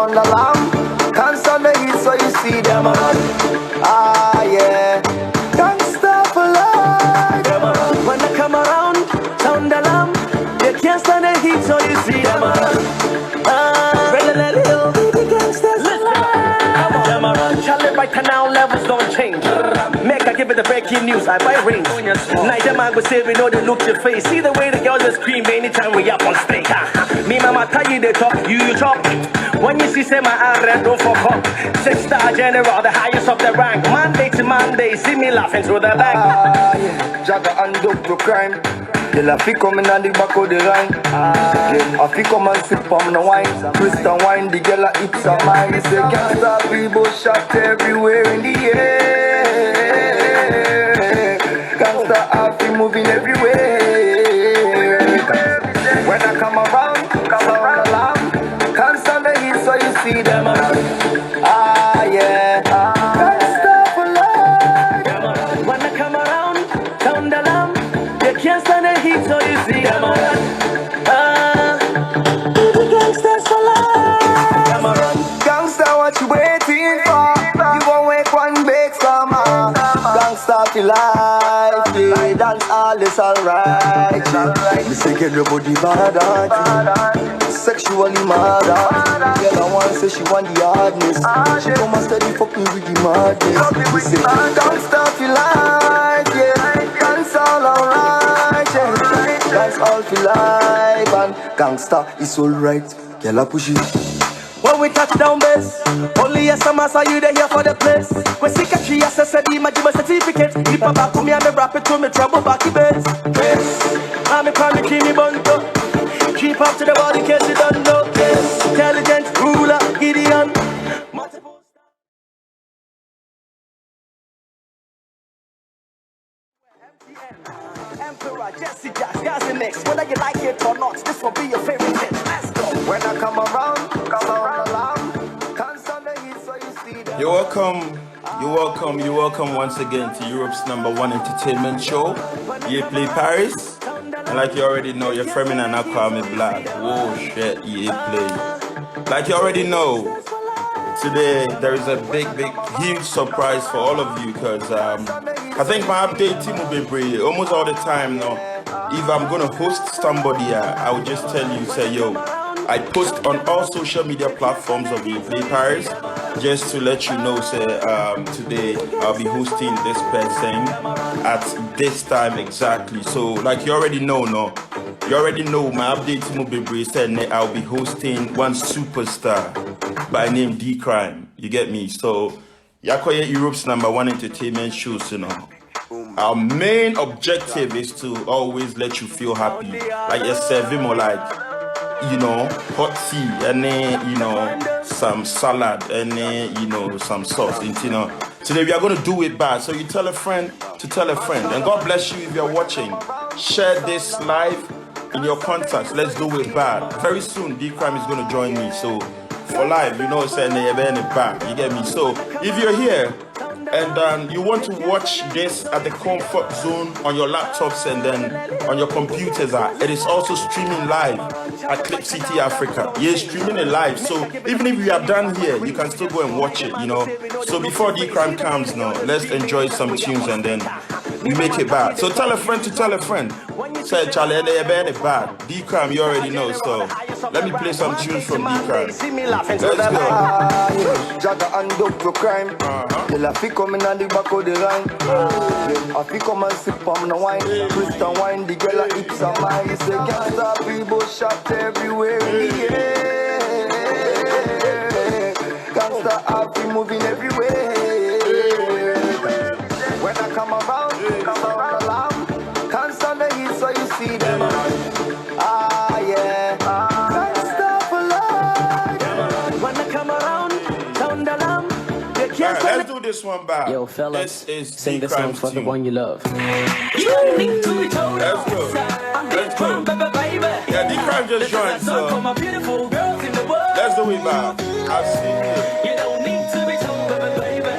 sound alarm. Can't stand the heat, so you see them run. Ah yeah, gangsta for life. When I come around, sound alarm. They can't stand the heat, so you see them run. Charlie, right now levels don't change. Make I give it the breaking news. I buy rings. Night them I go say we know they look your face. See the way the girls just scream anytime we up on stage. Me mama tell you they talk, you chop. When you see say my red, don't fuck up. 6-star general, the highest of the rank. Monday to Monday, see me laughing through the bank. Yeah. Jagger and Dr. Cryme. Till I fi come in on the back of the line. I fi come and sip on the wine. Twist and wine, the girl a hips are mine. It's a gangsta people shot everywhere in the air. Gangsta I fi moving everywhere. When I come around, sound alarm. Can't stand the heat, so you see them around. Ah yeah, gangsta for life. When I come around, sound alarm. They can't stand the heat, so you see them around. Gangsters for life. Gangsta, what you waiting for? You won't wait one big summer. Gangsta for life, yeah. Dance all is alright. You say get your body bad, sexually mad. Girl, I want say she want the hardness. She come and steady fuck me with the madness. We say gangsta for life, yeah. Dance all alright, yeah. Dance all for life and gangsta is alright. Girl, I push it. When we touch down base, only a summer saw you there here for the place. When sick a tree assessed my give a certificate. If I back to me and me rap it to me trouble back in base. I'm a primary creamy bunto. Keep up to the body case you don't know. Intelligent ruler, Gideon. Emperor, Jesse Jazz, guys in mix. Whether you like it or not, this will be your favorite hit. Let's go. When I come around alarm. Can't stand the heat, so you see them. You're welcome once again to Europe's #1 entertainment show, Yeplay Paris. And like you already know, you're Femina and Aquame Black. Whoa, shit, Yeplay. Like you already know, today there is a big, huge surprise for all of you because I think my update team will be brave almost all the time now. If I'm gonna host somebody, I will just tell you, say, yo, I post on all social media platforms of Yeplay Paris just to let you know, say, today I'll be hosting this person at this time exactly. So, like you already know, my update team will be brave. Said I'll be hosting one superstar by name Cryme. You get me? So, Yakoye Europe's #1 entertainment shows, you know. Our main objective is to always let you feel happy. Like you're serving or like, you know, hot tea and then, you know, some salad and then, you know, some sauce. And, you know, today we are going to do it bad. So you tell a friend to tell a friend. And God bless you if you're watching. Share this live in your contacts. Let's do it bad. Very soon, Cryme is going to join me. So for live, you know, saying back. You get me? So if you're here and you want to watch this at the comfort zone on your laptops and then on your computers, it is also streaming live at ClipCityAfrica. Yeah, streaming it live. So even if you are done here, you can still go and watch it, you know. So before Cryme comes now, let's enjoy some tunes and then we make it bad. So tell a friend to tell a friend. Say Charlie, they're bad. Cryme, you already know. So let me play some tunes from Cryme. Let's go. Jagger and Dr. Cryme. Till I fi come in on the back of the line. I fi come and sip on the wine. Twist and wine, the girl a hips are mine. It's a gangsta people shot everywhere in the air. Gangsta I fi moving everywhere. When I come around alarm. Can't stand the heat, so you see them around. Ah yeah, gangsta for life. When I come around, sound alarm. Let's do this one back. Yo, fellas, this is sing this song for the one you love. Let's go. Yeah, Cryme just joined, so let's do it back. I'll see you. You don't need to be told, baby.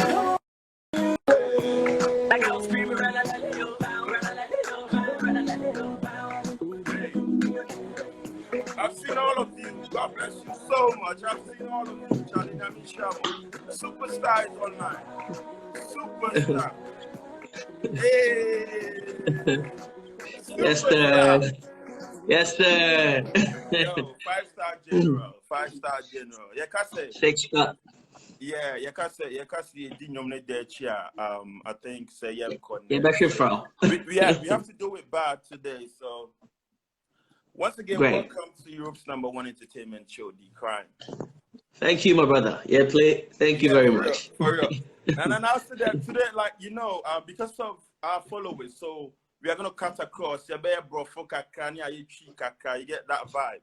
I've seen all of you. God bless you so much. I've seen all of you, Charlie. I mean, Superstar is online. Superstar. Hey. Yes, sir. Yes, sir. Yo, 5-star general. 5-star general. You can say. 6-star. Yeah, you can say I think say Yeah, we have to do it bad today. So once again, great. welcome to Europe's #1 entertainment show, The Cryme. Thank you, my brother. Yeplay. Thank you very much. For real. And today, like because of our followers, so we are gonna cut across. You get that vibe.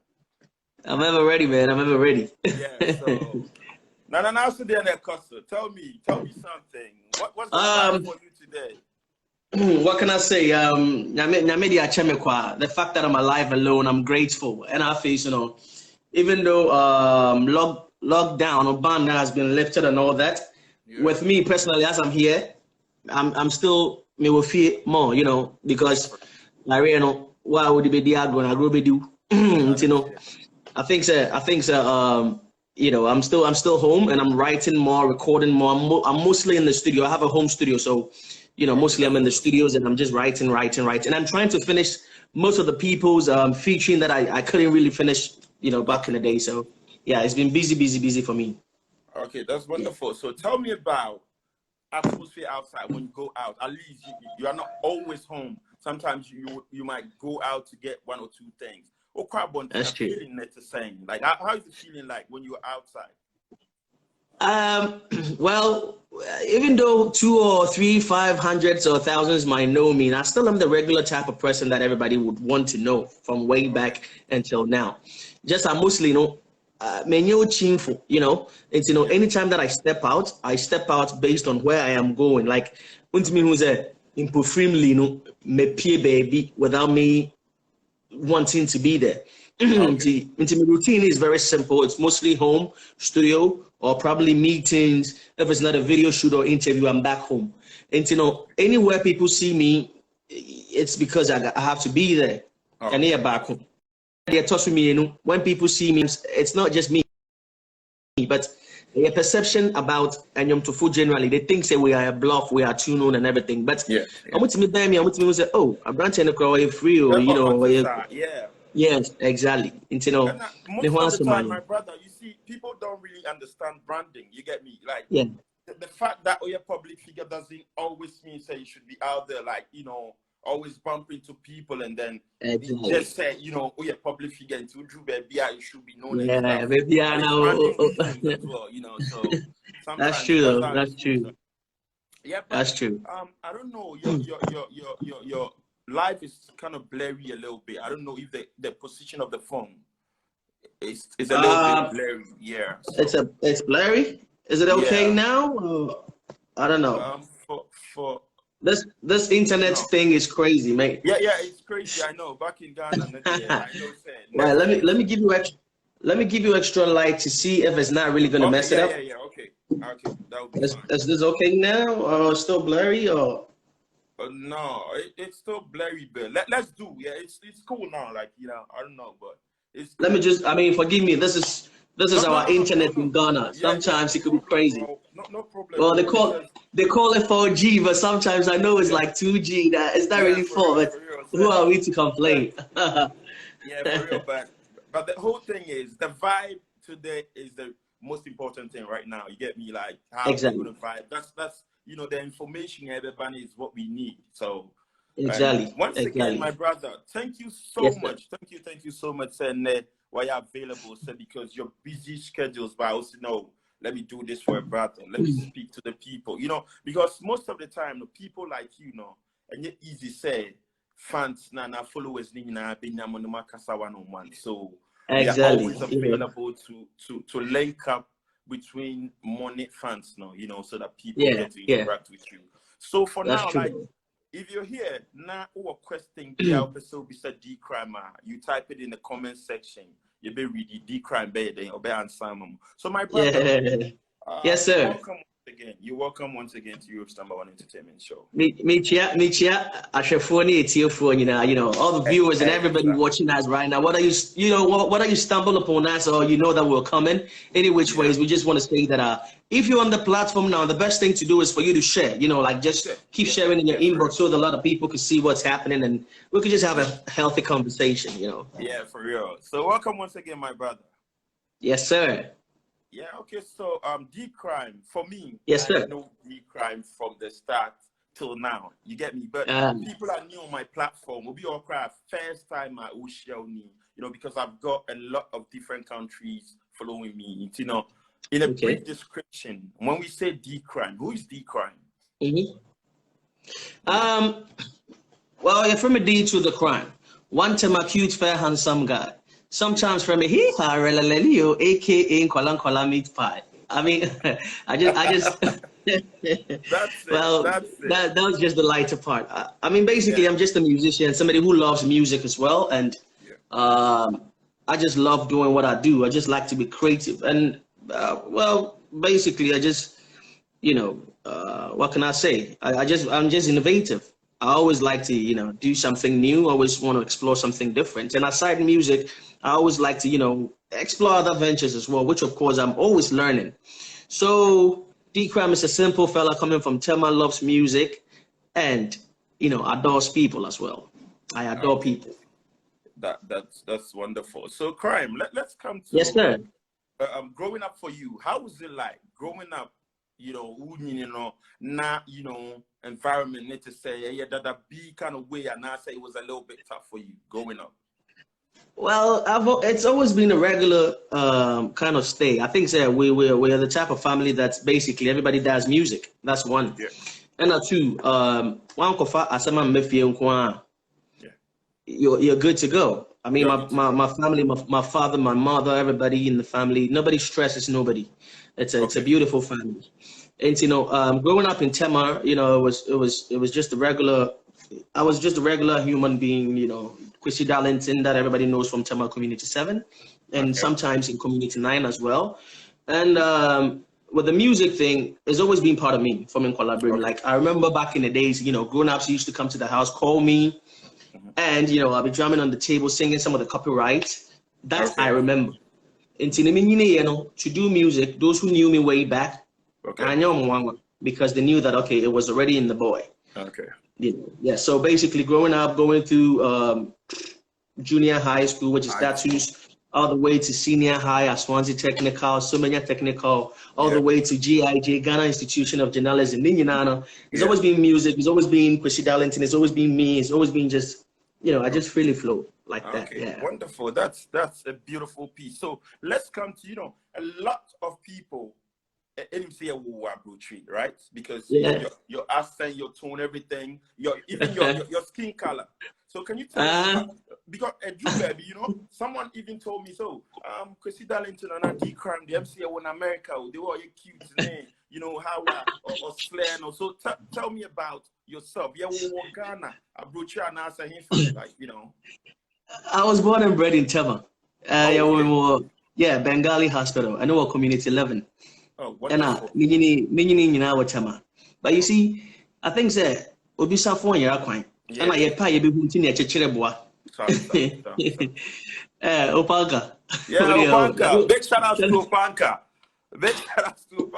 I'm ever ready, man. I'm ever ready. Yeah. So now today, tell me something. What's the vibe for you today? What can I say? The fact that I'm alive alone, I'm grateful. And I face, even though lockdown or ban has been lifted and all that, with me personally, as I'm here, I'm still me will feel more, because why would it be I grow do I think so. I'm still home and I'm writing more, recording more. I'm mostly in the studio. I have a home studio, so mostly I'm in the studios and I'm just writing. And I'm trying to finish most of the people's featuring that I couldn't really finish, back in the day. So yeah, it's been busy for me. Okay, that's wonderful. Yeah. So tell me about atmosphere outside when you go out. At least you are not always home. Sometimes you might go out to get one or two things. That's true. Feeling the same. Like how is it feeling like when you're outside? Well, even though 2 or 3, 500s or thousands might know me, I still am the regular type of person that everybody would want to know from way back until now. Just I mostly anytime that I step out based on where I am going. Like who's me pay baby without me wanting to be there. Okay. My routine is very simple. It's mostly home, studio, or probably meetings. If it's not a video shoot or interview, I'm back home. And anywhere people see me, it's because I have to be there. Okay. And here back home. They touch with me, when people see me, it's not just me, but a perception about Anyom Tofu generally. They think say we are a bluff, we are too known and everything. But I'm with me, I'm with me say, oh, I'm branching the crowd free, or yeah. Yes, exactly. Most of the time, my brother, you see, people don't really understand branding. You get me? Like the fact that you're a public figure doesn't always mean say you should be out there like, always bump into people and then just say, you're a public figure and to Drew baby, you should be known as well, so sometimes that's true though. That's true. So, yeah, but, that's true. I don't know, your life is kind of blurry a little bit. I don't know if the position of the phone is a little bit blurry. Yeah. So. It's blurry. Is it okay now? I don't know. For this internet thing is crazy, mate. Yeah, it's crazy. I know. Back in Ghana, I know. Well, let me give you extra light to see if it's not really gonna mess it up. Yeah. Okay. That would be fine. Is this okay now, or still blurry, or? No, it's still blurry, but let's do. Yeah, it's cool now. Like I don't know, but it's. Cool. Let me just. Forgive me. This is our internet in Ghana. Sometimes it could be crazy. No problem. Well, they call it 4G, but sometimes I know it's like 2G. That it's not really 4. But who are we to complain? Yeah, for real. But the whole thing is the vibe today is the most important thing right now. You get me? Like how we're gonna vibe. That's the information everybody is what we need. So exactly. Once again, my brother, thank you so much. Thank you so much, and why you're available, so because your busy schedules, but I also know let me do this for a brother. Let me speak to the people, because most of the time, the people like and yet easy say fans na followers so we are always available to link up between money fans now, so that people get to interact with you. So for now, like if you're here now or question beside D Cryme, you type it in the comment section. You be ready D Cryme be then or be answer. So my brother, yes sir. again. You're welcome once again to Europe's #1 entertainment show. Michia, Ashafoni, Etiofoni, you know, all the viewers and everybody watching us right now. What are you stumble upon us, or you know that we're coming? Any which ways, we just want to say that if you're on the platform now, the best thing to do is for you to share. You know, like just keep sharing in your inbox so that a lot of people can see what's happening, and we can just have a healthy conversation. You know. Yeah, for real. So welcome once again, my brother. Yes, sir. Yeah, okay, so Cryme, for me, yes, sir. I know Cryme from the start till now. You get me? But people are new on my platform. Will be all cry first time I will share me, you know, because I've got a lot of different countries following me. You know, in a brief description, when we say Cryme, who is Cryme? Well, you're from a D to the crime. One time a cute, fair, handsome guy. Sometimes from a he Lelio, aka Nkwala meat pie. I mean, I just that's well, that was just the lighter part. I mean, basically, I'm just a musician, somebody who loves music as well, and I just love doing what I do. I just like to be creative, and well, basically, I just, you know, what can I say? I'm just innovative. I always like to, you know, do something new. I always want to explore something different. And aside music, I always like to, you know, explore other ventures as well, which of course I'm always learning. So Cryme is a simple fella coming from Tema, loves music, and, you know, adores people as well. I adore people. That's wonderful. So Cryme, let's come to growing up for you. How was it like growing up? Environment need to say that be kind of way, and I say it was a little bit tough for you growing up. Well, it's always been a regular kind of stay. I think we're the type of family that's basically everybody does music. That's one. Yeah. And two, one kofa asema mefie nkwa. You're good to go. I mean, my family, my father, my mother, everybody in the family, nobody stresses nobody. It's a beautiful family. And you know, growing up in Tema, you know, it was just a regular. I was just a regular human being, you know, Kwesi Darlington that everybody knows from Tema Community 7, and sometimes in Community 9 as well. And with the music thing, it's always been part of me from Nkwala. Like I remember back in the days, you know, grown-ups used to come to the house, call me, and you know, I'll be drumming on the table, singing some of the copyright. That I remember. And you know, to do music, those who knew me way back, I know because they knew that it was already in the boy. Yeah. So basically, growing up, going through junior high school, which is status, all the way to senior high at Swansea Technical, Sumania Technical, all the way to GIJ, Ghana Institution of Journalism. It's always been music. It's always been Kwesi Darlington. It's always been me. It's always been just, you know, I just freely flow like that. Yeah. Wonderful. That's a beautiful piece. So let's come to, you know, a lot of people right? Because your accent, your tone, everything, your skin color. So can you tell us because baby, you know, someone even told me so. Kwesi Darlington and Cryme, the MCA in America, they were cute name, you know, how or slang or so. Tell me about yourself. Yeah, Ghana, and answer him like, you know. I was born and bred in Tema. Bengali Hospital. I know Community 11. Oh, wonderful. But you see, I think that Obisa phone you're quite. And I pay you Opalka. Yeah, Opalka. Big shout out to Opalka. Big shout out to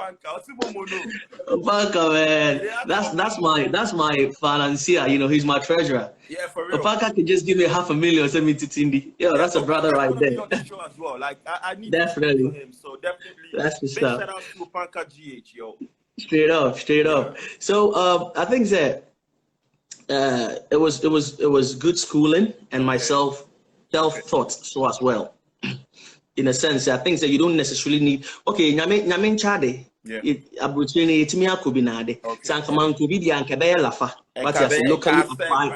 Opalka, man. That's my financier, you know, he's my treasurer. Yeah, for real. Opalka can just give me $500,000, send me to Tindi. That's a brother right there. On the show as well. Like I need definitely to him, so definitely that's the big stuff. Shout out to Opalka GH, yo. Straight up. So I think that it was good schooling and my self-taught so as well. In a sense, I think that you don't necessarily need nyamin chade. Abutini timia kubinade. Sankaman kubidi ankebeye lafa. What is locally acquired?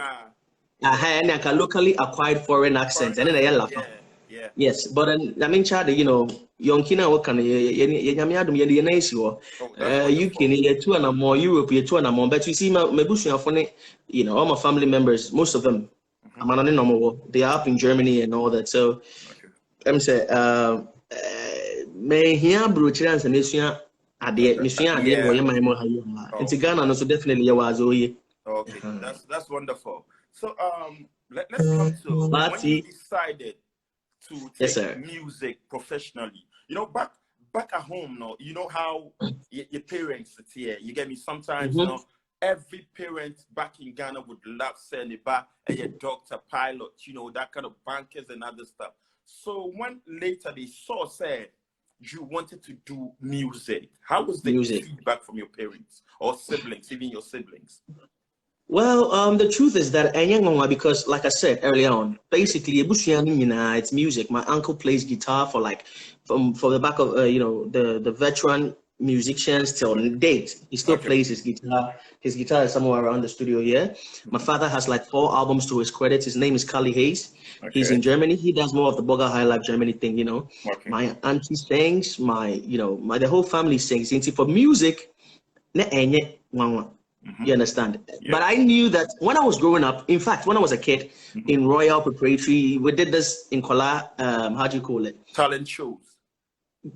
Locally acquired foreign accent. And then I lafa. Yes, but nyamin chade, you know, yonkina wakana yenyamiadum yenesiwo. UK ye 2 and more, Europe ye 2 and more. But you see, my bush funny, you know, all my family members, most of them, they are up in Germany and all that. So I'm say may here brochures and Ade misua ade Yeah. wo ye man mo hayo. Nti Ghana no so definitely ye was oye. Okay, that's wonderful. So let's come to when you decided to Yes, take sir. music professionally. You know, back at home, no, you know how your parents sit here. You get me. Sometimes, you know, every parent back in Ghana would love sending back a doctor, pilot, you know, that kind of bankers and other stuff. So when later they said you wanted to do music, how was the feedback from your parents or siblings, even your siblings? Well, the truth is that because, like I said earlier on, basically, it's music. My uncle plays guitar for like, from the back of the veteran musicians till date. He still plays his guitar. His guitar is somewhere around the studio here. My father has like 4 albums to his credit. His name is Kali Hayes. He's in Germany. He does more of the Boga High Life Germany thing, you know. My auntie sings. The whole family sings. And for music, you understand? Yeah. But I knew that when I was growing up, in fact, when I was a kid in Royal Preparatory, we did this in Kola, how do you call it?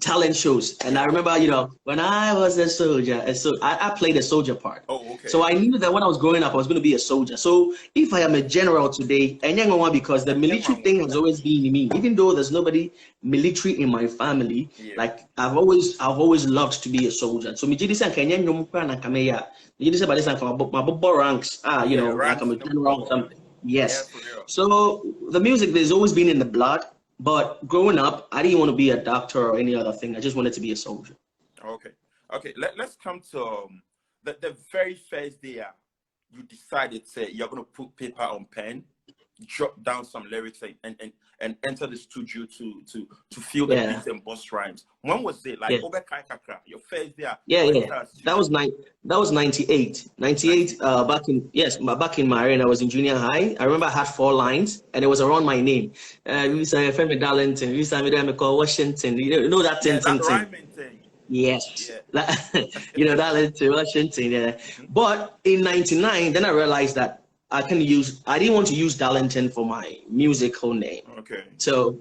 Talent shows. And I remember, you know, when I was a soldier, I played a soldier part. Oh, okay. So I knew that when I was growing up, I was going to be a soldier. So if I am a general today, because the military thing has always been in me, even though there's nobody military in my family, like I've always loved to be a soldier. So my ranks, you know, like I'm a general or something. Yes. So the music, there's always been in the blood. But growing up, I didn't want to be a doctor or any other thing. I just wanted to be a soldier. Okay. Let's come to the very first day you decided to you're going to put paper on pen, jot down some lyrics and enter the studio to feel the beats and bust rhymes. When was it? Like your first day? That was 98. 98 back in my area, I was in junior high. I remember I had 4 lines and it was around my name. We say Femi Darlington, we say me call Washington. You know that thing. Rhyming thing. Yes. You know Darlington, Washington, yeah. But in 99, then I realized that I didn't want to use Darlington for my musical name. Okay. So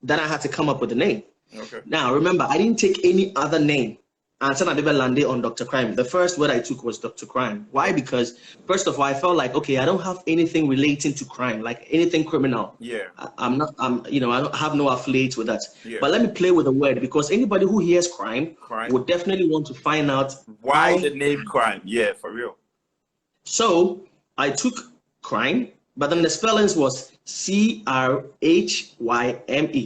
then I had to come up with a name. Okay. Now remember, I didn't take any other name until I landed on Dr. Cryme. The first word I took was Dr. Cryme. Why? Because first of all, I felt like, okay, I don't have anything relating to crime, like anything criminal. Yeah. I don't have no affiliate with that. Yeah. But let me play with the word, because anybody who hears crime would definitely want to find out why the name Cryme. Yeah, for real. So I took Cryme, but then the spellings was CRHYME.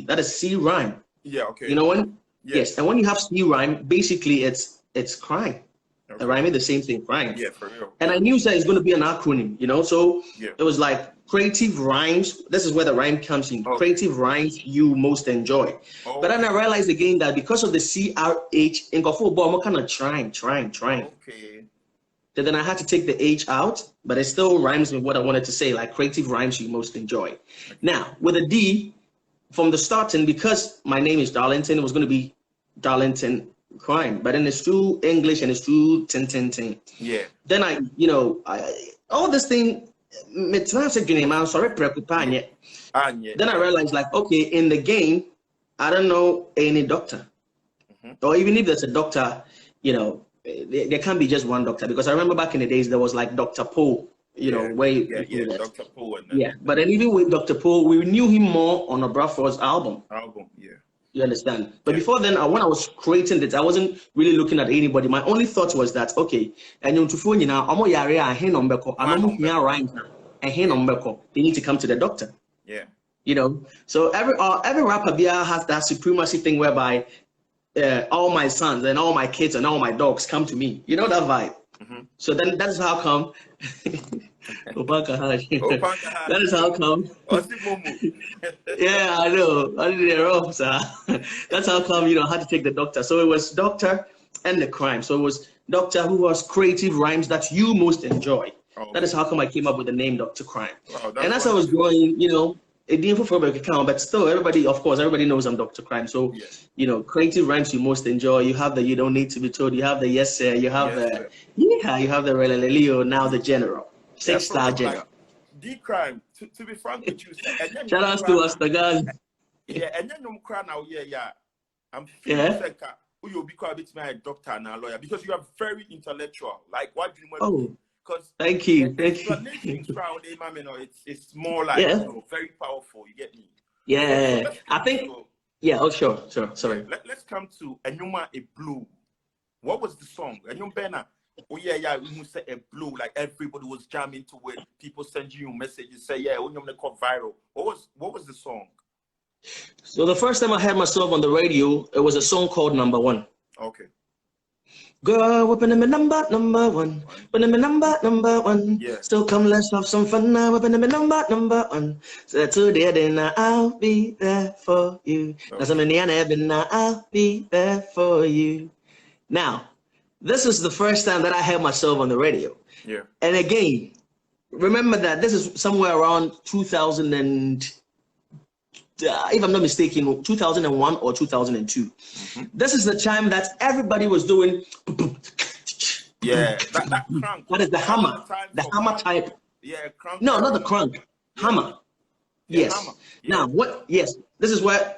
That is C rhyme. Yeah, okay. You know when? Yes. And when you have C rhyme, basically it's crime. Okay. Rhyming the same thing, crime. Yeah, for real. And I knew that it's going to be an acronym, you know. So it was like creative rhymes. This is where the rhyme comes in. Okay. Creative rhymes you most enjoy. Okay. But then I realized again that because of the CRH, in I'm kind of trying. Okay. Then I had to take the H out, but it still rhymes with what I wanted to say, like creative rhymes you most enjoy. Okay. Now, with a D, from the starting, because my name is Darlington, it was going to be Darlington Cryme, but then it's too English and it's too tin. Yeah. Then all this thing, then I realized, like, okay, in the game, I don't know any doctor. Or even if there's a doctor, you know, there can't be just one doctor, because I remember back in the days there was like Dr. Poe, you know, Dr. Poe. But then even with Dr. Poe, we knew him more on Abrafor's album. Yeah. You understand? But before then, when I was creating it, I wasn't really looking at anybody. My only thought was that, okay, and they need to come to the doctor. Yeah. You know, so every rapper has that supremacy thing whereby all my sons and all my kids and all my dogs come to me. You know that vibe. So then that's how come. That is how come. Yeah, I know. I did it wrong, sir. That's how come, you know, I had to take the doctor. So it was doctor and the crime. So it was doctor who was creative rhymes that you most enjoy. Okay. That is how come I came up with the name Dr. Cryme. Wow, and as I was growing, you know, it didn't for a account, but still everybody knows I'm Dr. Cryme. So, you know, creative rhymes you most enjoy. You have the you don't need to be told. You have the yes sir. You have you have the Relelio, now the general. 6-star general. D Cryme, to be frank with you, shout out to us, the guys. Yeah, and then I'm feeling like you'll be quite a bit my doctor and a lawyer because you are very intellectual. Like what do you want? Oh, because thank you. the explanations throughout the it's more like very powerful. You get me? Yeah. So I think. Yeah. Oh, sure. Sorry. Let's come to Enyuma a Blue. What was the song? Enyum Bena. Oh yeah. We must say a blue. Like everybody was jamming to it. People send you messages say Enyum they got viral. What was the song? So the first time I heard myself on the radio, it was a song called Number One. Okay. Girl, whipping them a number one. When them a number one. Yeah. So come, let's have some fun now. Whipping them a number one. So today, then I'll be there for you. Now, some in the end, I'll be there for you. Now, this is the first time that I heard myself on the radio. Yeah. And again, remember that this is somewhere around 2000 and if I'm not mistaken, 2001 or 2002. Mm-hmm. This is the time that everybody was doing. Yeah, that crank. That is the hammer. The hammer type. Yeah, crank. No, not the crank. Yeah. Hammer. Yeah, yes. Hammer. Yeah. Now, what? Yes, this is where.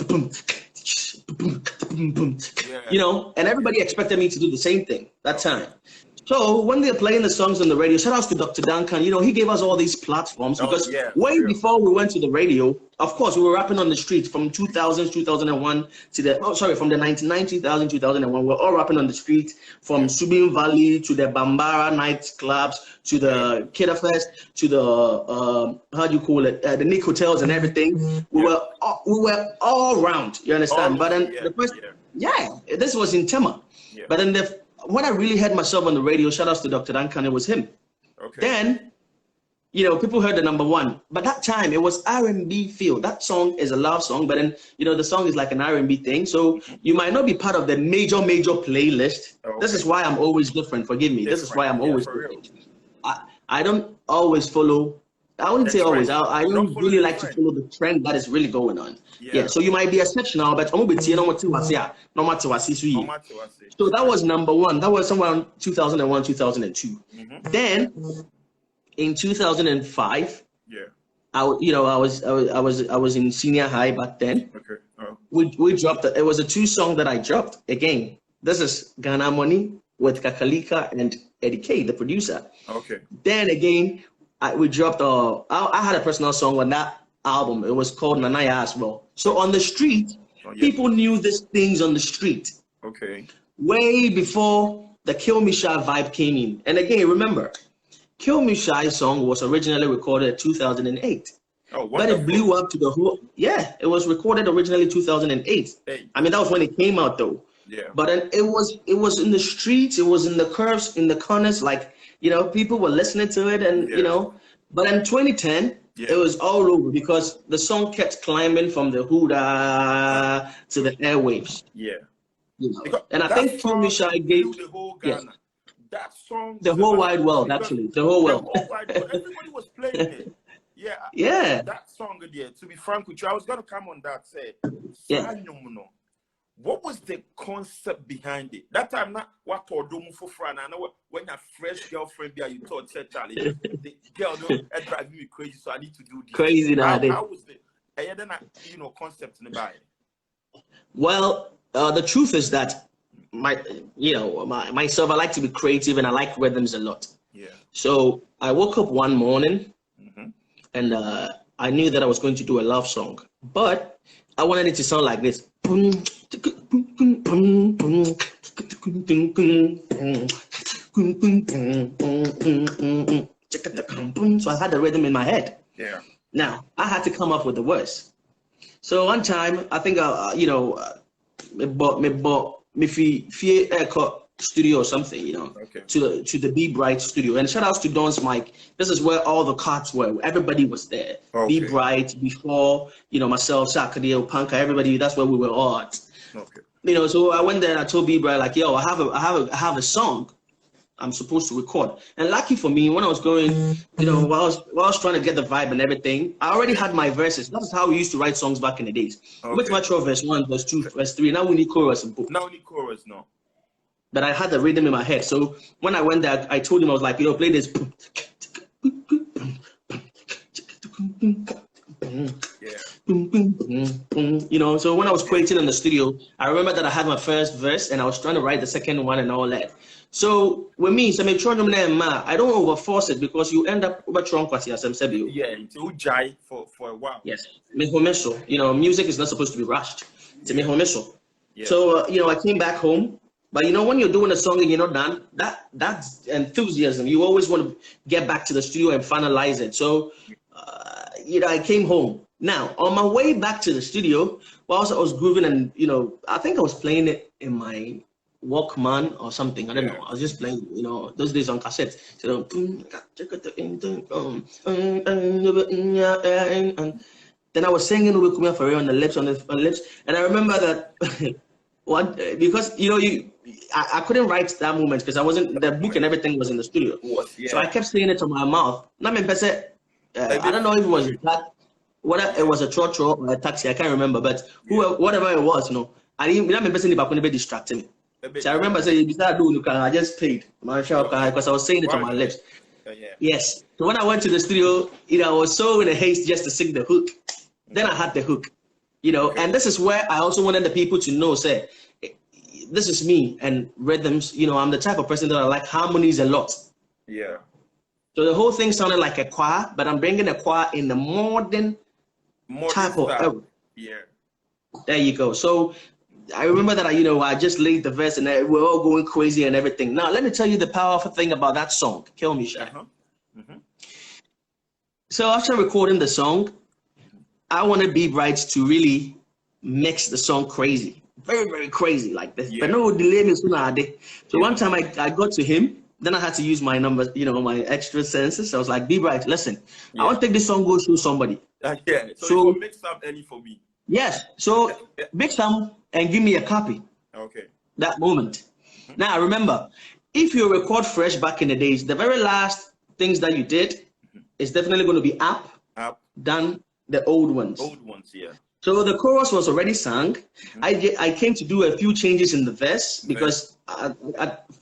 You know, and everybody expected me to do the same thing that time. So when they're playing the songs on the radio, shout outs to Dr. Duncan, you know, he gave us all these platforms because way before we went to the radio, of course, we were rapping on the street from 2000, 2001 to from the 1990, 2000, 2001, we're all rapping on the street from Subin Valley to the Bambara nightclubs to the Kidderfest to the, the Nick hotels and everything. We were all around, you understand? But then the first, this was in Tema. Yeah. But then when I really heard myself on the radio, shout outs to Dr. Duncan, it was him. Okay. Then, you know, people heard the Number One, but that time it was R&B feel. That song is a love song, but then, you know, the song is like an R&B thing. So you might not be part of the major playlist. Okay. This is why I'm always different. Forgive me. This is why I'm always different. I don't always follow. I wouldn't say always. I don't really like to follow the trend that is really going on. Yeah. So you might be exceptional, but so that was Number One. That was somewhere around 2001, 2002. Mm-hmm. Then in 2005, I was in senior high back then. Okay. Oh. We dropped it was a 2 song that I dropped. Again, this is Ghana Money with Kakalika and Eddie K, the producer. Okay. Then again, we dropped I had a personal song on that album. It was called Nanaya as well. So on the street, people knew these things on the street. Okay. Way before the Kill Me Shy vibe came in. And again, remember, Kill Me Shy song was originally recorded in 2008. Oh, but it blew up to the whole. Yeah, it was recorded originally 2008. Hey. I mean, that was when it came out though. Yeah. But then it was in the streets. It was in the curves, in the corners, like. You know, people were listening to it and, you know, but in 2010, it was all over because the song kept climbing from the Huda to the airwaves. Yeah. You know? And I think Kill Me Shy gave the whole Ghana. That song. The whole wide world, actually. The whole world. Everybody was playing it. Yeah. Yeah. That song, to be frank with you, I was going to come on that, say, what was the concept behind it? That time, not what or do for fun. I know when your fresh girlfriend there, you thought, Charlie, the girl don't drive me crazy, so I need to do this. Crazy now. How was the concept in the Bible? Well, the truth is that myself, I like to be creative and I like rhythms a lot. Yeah. So I woke up one morning and I knew that I was going to do a love song, but I wanted it to sound like this. So I had the rhythm in my head. Yeah. Now I had to come up with the words. So one time, I think me bought aircut studio or something, you know, to the Be Bright studio. And shout outs to Don's mic. This is where all the carts were. Everybody was there. Be Bright, before, you know, myself, Sakadio, Panka, everybody. That's where we were all at. Okay. You know, so I went there and I told Be Bright, like, yo, I have a song I'm supposed to record. And lucky for me, when I was going, you know, while I was trying to get the vibe and everything, I already had my verses. That's how we used to write songs back in the days. With Metro verse 1, verse 2, verse 3. Now we need chorus and book. Now we need chorus, no. But I had the rhythm in my head. So when I went there, I told him, I was like, you know, play this. Yeah. Boom, boom, boom, boom. You know, so when I was creating in the studio, I remember that I had my first verse and I was trying to write the second one and all that. So with me, so I don't overforce it because you end up over Yeah, it's jai for a while. yes, you know, music is not supposed to be rushed. It's Yeah. So you know, I came back home, but you know, when you're doing a song and you're not done, that's enthusiasm. You always want to get back to the studio and finalize it. So you know, I came home. Now on my way back to the studio, whilst I was grooving, and you know, I think I was playing it in my Walkman or something. I don't know. I was just playing, you know, those days on cassette. So, then I was singing "Ube Kumia for real" on the lips, and I remember that what because you know I couldn't write that moment because I wasn't the book and everything was in the studio. So I kept saying it to my mouth. I don't know if it was whether it was a trotro or a taxi. I can't remember, but whatever it was, you know, I didn't remember saying about be distracting me. So I remember saying, I just paid because I was saying it on my lips. Yes. So when I went to the studio, you know, I was so in a haste just to sing the hook. Then I had the hook, you know, and this is where I also wanted the people to know, say, this is me and rhythms. You know, I'm the type of person that I like harmonies a lot. Yeah. So the whole thing sounded like a choir, but I'm bringing a choir in the modern type of era. Yeah. There you go. So I remember that I just laid the verse and we're all going crazy and everything. Now let me tell you the powerful thing about that song, "Kill Me Shy." So after recording the song, I wanted Be Bright to really mix the song crazy, very very crazy like this. But no delay me sooner. So one time I got to him. Then I had to use my numbers, you know, my extra senses. I was like, "Be Bright, listen, I want to take this song, go show somebody." Yeah. So you mix some early for me. Yes. So mix some and give me a copy. Okay. That moment. Now remember, if you record fresh back in the days, the very last things that you did is definitely going to be up than the old ones. Yeah. So the chorus was already sung. I came to do a few changes in the verse because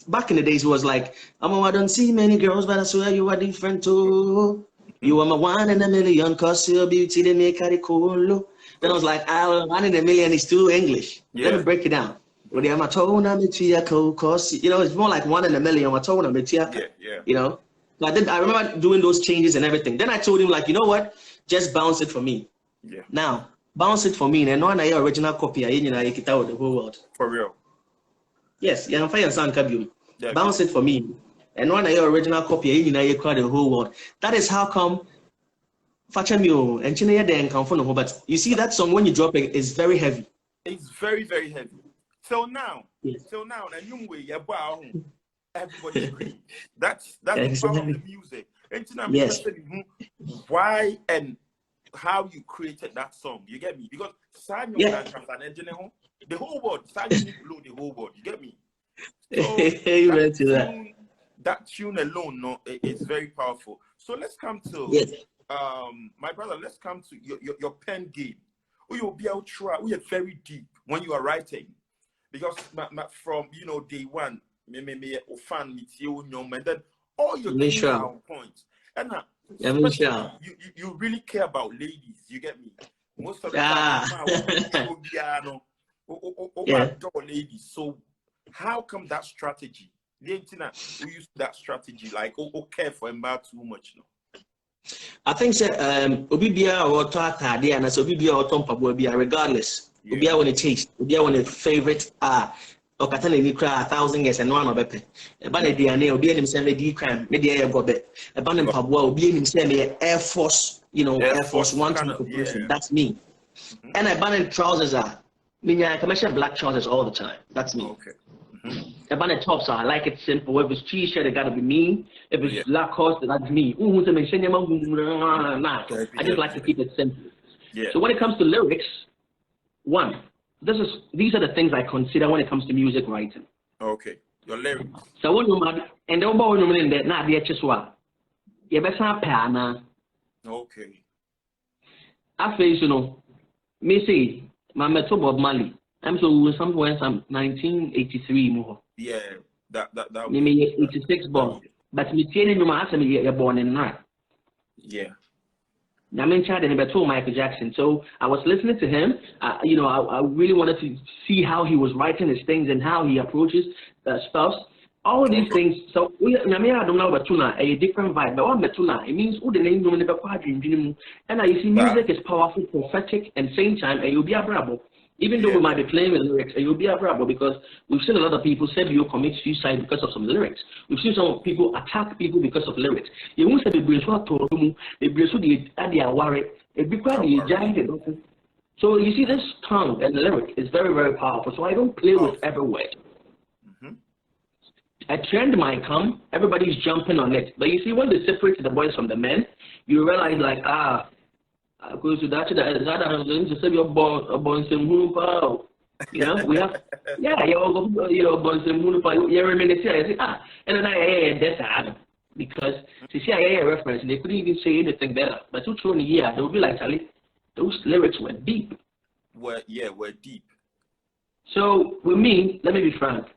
back in the days it was like, I don't see many girls, but I swear you are different too. You are my one in a million, cause your beauty they make it cool. Then I was like, one in a million is too English. Let me break it down. You know, it's more like one in a million. You know, I remember doing those changes and everything. Then I told him, like, you know what? Just bounce it for me. Yeah. Now, bounce it for me. And no one original copy. You know, the whole world. For real. Yes, yeah, I'm fine. Bounce it for me. And one original copy. You know, the whole world. That is how come. But you see that song when you drop it is very heavy. It's very, very heavy. Till now, and you way, everybody agree. That's the power of the music. And yes. Why and how you created that song. You get me? Because the whole world, blow the whole world. You get me? So that tune alone, no, it's very powerful. So let's come to my brother. Let's come to your pen game. You'll be out try. We are very deep when you are writing, because from day one, me fan with you, and then all your things are on point. And you really care about ladies. You get me? Most of the time, ladies. So how come that strategy? We use that strategy like care for him too much now. I think Obibia or Tata, and as Obibia or Tom Pabobia, regardless, Obia when it taste, Obia when a favorite or Catani cry 1,000 years and one of Bepe. A banner DNA, Obia himself a crime, media gobet, a banner Pabua, Obia himself Air Force, Air Force One person. That's me. And I banner trousers are, meaning I commercial black trousers all the time. That's me. Okay. The banner tops are, I like it simple. If it's t-shirt, it gotta be me. If it's black horse, that's me. I just like to keep it simple. Yeah. So when it comes to lyrics, these are the things I consider when it comes to music writing. Okay. Your lyrics. So when you and the one in there, not the HSWA. You better not. Okay. I face, me say, my method Bob Marley. I'm so somewhere some 1983 more. Yeah, that me 86 born. But me telling you my you're born in that. Yeah. I mentioned and about Michael Jackson. So I was listening to him. I really wanted to see how he was writing his things and how he approaches stuff. All of these things. So I don't know about tuna, a different vibe. But what tuna? It means all the name you and you see music is powerful, prophetic, and same time, and you'll be a bravo. Even though we might be playing with lyrics, and you'll be a bravo because we've seen a lot of people say you commit suicide because of some lyrics. We've seen some people attack people because of lyrics. You won't say the brain so you see this tongue and the lyric is very, very powerful. So I don't play with every word. A trend might come, everybody's jumping on it. But you see, when they separate the boys from the men, you realize like, because to that to say you're born some we have you're born some you remain and then that's because to see a reference they couldn't even say anything better. But to throw in the year, they would be like, Charlie, those lyrics were deep. We're deep. So with me, let me be frank.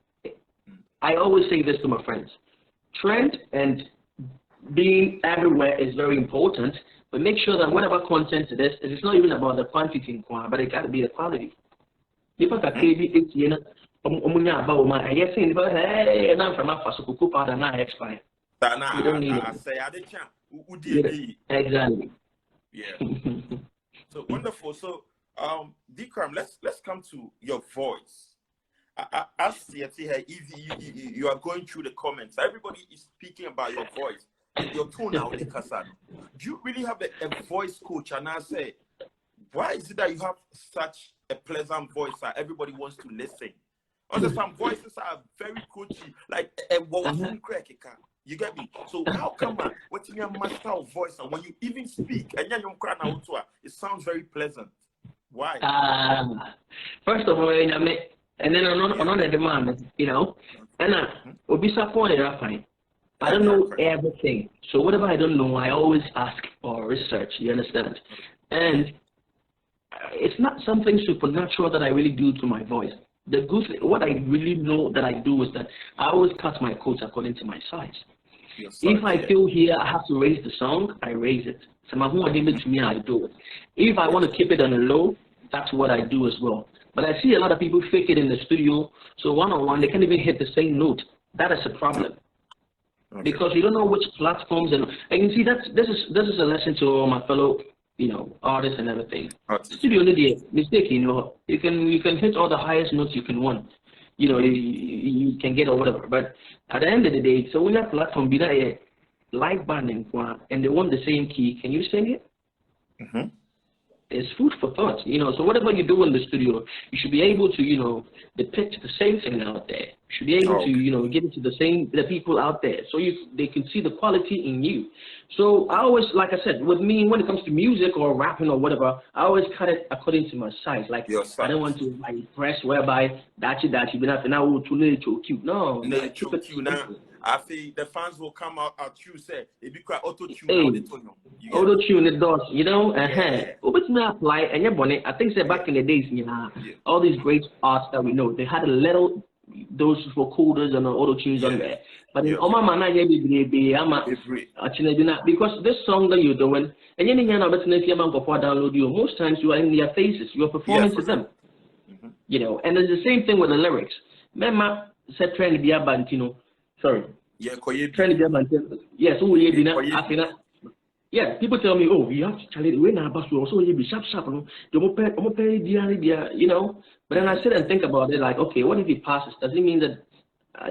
I always say this to my friends. Trend and being everywhere is very important. But make sure that whatever content it is, it's not even about the quantity, but it got to be the quality. If I can be about my yes, and I'm from a Fasuku powder and I expire. You don't need it. Exactly. Yeah. So wonderful. So Cryme, let's come to your voice. I see here, you are going through the comments. Everybody is speaking about your voice. Your tone now, do you really have a voice coach? And I say, why is it that you have such a pleasant voice that everybody wants to listen? Also, some voices are very coachy, like a you get me? So how come what's in your master of voice and when you even speak and then it sounds very pleasant? Why? First of all, and then another demand, and will be disappointed. I find. I don't know everything. So whatever I don't know, I always ask or research, you understand? And it's not something supernatural that I really do to my voice. What I really know that I do is that I always cut my coats according to my size. If I feel here I have to raise the song, I raise it. So my home to me, I do it. If I want to keep it on a low, that's what I do as well. But I see a lot of people fake it in the studio, so one-on-one, they can't even hit the same note. That is a problem. Okay. Because you don't know which platforms and you see this is a lesson to all my fellow artists and everything. Studio mistake, you can hit all the highest notes you can want, you can get or whatever. But at the end of the day, so when that platform be that live banding and they want the same key, can you sing it? It's food for thought, so whatever you do in the studio, you should be able to, depict the same thing out there. You should be able to, give it to the people out there, so they can see the quality in you. So I always, like I said, with me, when it comes to music or rapping or whatever, I always cut it according to my size. Like, I don't want to press whereby that you be not now too cute. No, keep it cute now. I think the fans will come out at you say if you cry auto tune auto tune it does, But me apply and your bonnet. I think back in the days, all these great arts that we know, they had a little those vocoders and auto tunes on there. But in Oma Mana because this song that you're doing, and you know before download you, most times you are in their faces, you are performing to them. And it's the same thing with the lyrics. Mema said trying to be a band, sorry. Trying to be a band. Yes, yeah, people tell me, oh, you have to tell it when I pass you also you be sharp, but then I sit and think about it like, okay, what if it passes? Does it mean that I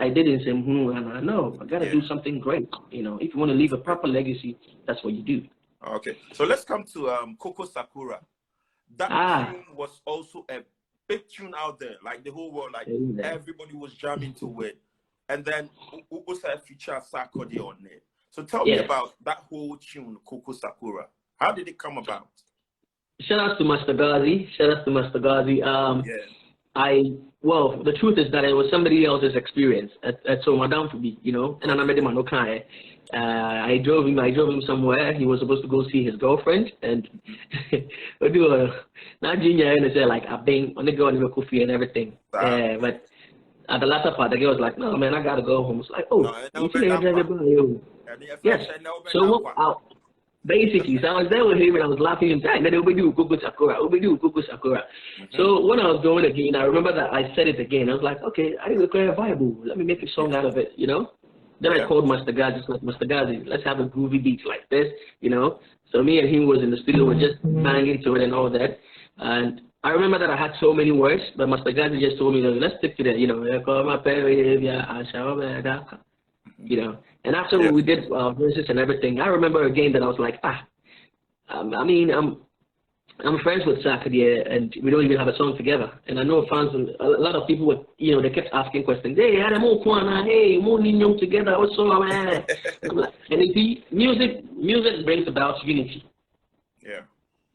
did in same and I know I gotta do something great, if you want to leave a proper legacy, that's what you do. Okay. So let's come to Coco Sakura. That tune was also a big tune out there, like the whole world, like everybody was jamming to it. And then Usa feature Sarkodie on it. So tell me about that whole tune, Coco Sakura. How did it come about? Shout out to Master Ghazi. Well, the truth is that it was somebody else's experience. So Madame to be, and I made him an okay. I drove him somewhere. He was supposed to go see his girlfriend, and we do not junior and say like I've been on the girl in the coffee and everything. But at the latter part, the girl was like, "No, man, I gotta go home." It's like, "Oh, you feel like you're driving by you?" Yes. So Basically, so I was there with him and I was laughing and saying, then Obedu Kuku Sakura, Obedu Kuku Sakura. So when I was going again, I remember that I said it again. I was like, okay, I think we're viable. Let me make a song out of it, you know? Then I called Master Gazi, like, Master Gazi, let's have a groovy beat like this, you know? So me and him was in the studio, we're just banging to it and all that. And I remember that I had so many words, but Master Gazi just told me, let's stick to that, you know? You know, and after we did verses and everything, I remember again that I was like, I mean, I'm friends with Sakadia, and we don't even have a song together. And I know fans, a lot of people would, you know, they kept asking questions. Hey, hey, more Nino together, what's so man? And you see, music brings about unity. Yeah.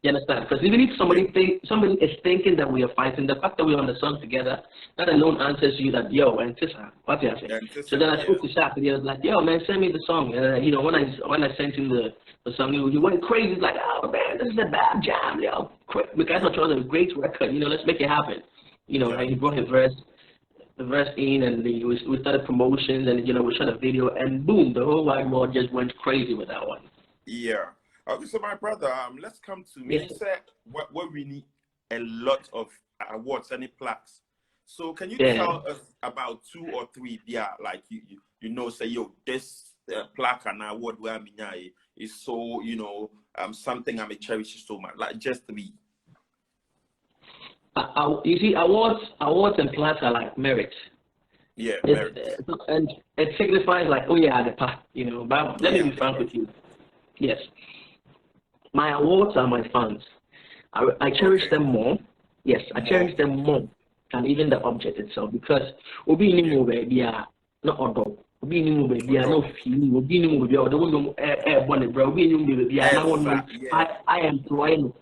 You understand? Because even if somebody is thinking that we are fighting, the fact that we're on the song together, that alone answers you that, yo, and Tissa, what do you say? So then I spoke to Shaq and he was like, yo, man, send me the song. You know, when I sent him the song, he went crazy. He's like, oh, man, this is a bad jam, yo. We guys are trying a great record. You know, let's make it happen. You know, and he brought the verse in, and we started promotions, and, you know, we shot a video, and boom, the whole wide world just went crazy with that one. Yeah. Okay, so my brother, let's come to me. You said what we need a lot of awards and plaques. So can you tell us about 2 or 3? Yeah, like you know, say yo, this plaque and award where I'm is so, you know, something I'm cherish so much. Like just 3. You see, awards and plaques are like merit. Yeah, merit. And it signifies like, oh yeah, the path, you know. But let me be frank with you. Yes. My awards are my fans. I cherish them more. Yes, I cherish them more than even the object itself, because obi ni mo be bia na odo. Obi ni mo be bia na ofili. Obi ni mo be bia odo no born bro. Obi ni mo be bia na won I employ no.